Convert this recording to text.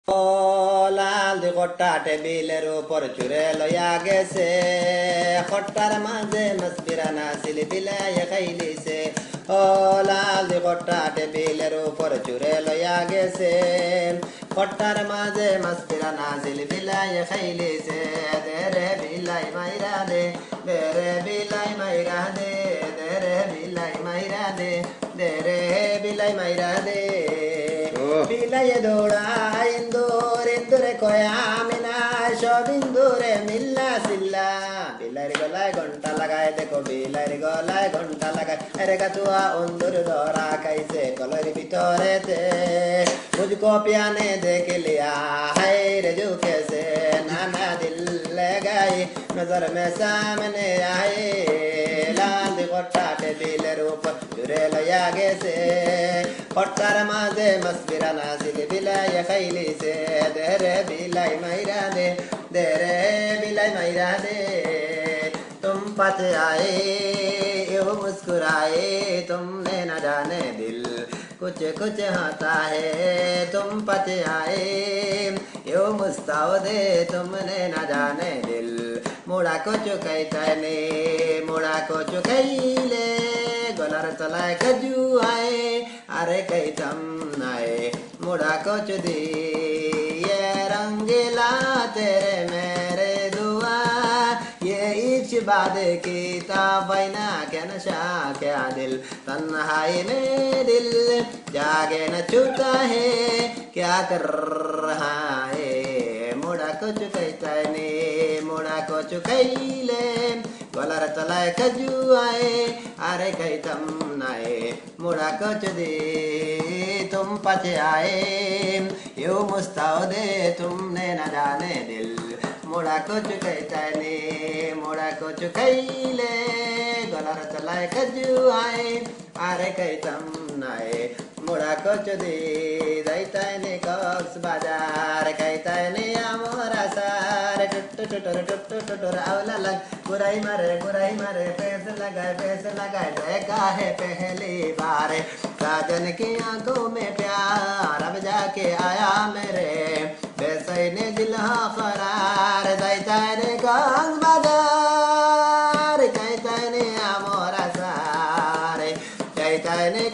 ও লাল দি কট্টা টেবিলের উপর চুরে লইয়া গেছে খট্টার মাঝে মাসবিরানা সিল বিলায় খাইলিছে ও লাল দি কট্টা টেবিলের উপর চুরে লইয়া গেছে খট্টার মাঝে মাসবিরানা সিল বিলায় খাইলিছে দেরে বিলাই মাইরা দে দেরে বিলাই মাইরা দে দেরে বিলাই মাইরা দে দেরে বিলাই মাইরা দে বিলাই দৌড়ায় ইন্দুরে কয়া মিনা সব ইন্দুরে মিল্লা সিল্লা বিলাইর গলায় ঘন্টা লাগায় দেখো বিলাইর গলায় ঘন্টা লাগায় আরে গাতুয়া অন্দুর ধরা খাইছে কলের ভিতরেতে মুঝকো পিয়ানে দেখ লিয়া হায় রে ঝুঁকে সে নানা দিল लगाई नजर में सामने आए लाल कोट्टा टेबिलेर ऊपर चुरे लया गेছে खट्टार माঝে मस्बिराना सिल बिलाई खैली से देरे बिलाई माइरा दे देरे बिलाई माइरा दे तुम पास आए यो मुस्कुराए तुमने न जाने दिल कुछ कुछ होता है तुम पत आए यो मुस्ताओ दे तुमने न जाने दिल मुड़ा को चुकैतने मुड़ा को चुकैले गलर तलाय कजू आए अरे कैतम आए मुड़ा को चुदी ये रंगीला तेरे मेरे दुआ ये इच बाद की ताबैना क्या नशा क्या दिल तन्हाई में दिल जागे न छूता है क्या कर रहा है मुड़ा को चुकैतने मुड़ा को चुकैले गलर तलाय कजू आए अरे कैतम नाए मुड़ा को चुदी तुम पचे आए यो मुस्ताओ दे तुमने न जाने दिल मुड़ा को चुकैतने मुड़ा को चुकैले गलर तलाय कजू आए अरे कैतम नाए मुड़ा को चुदी दैतने कक्स बाजार कैतने आमोरा सारे टुटुर आवला लग गुराई मारे पैसे लगाए देखा है पहली बार साजन की आंखों में प्यार अब जाके आया मेरे बेसैने दिल करार दैतने कक्स बाजार कैतने आमोरा सारे कैतने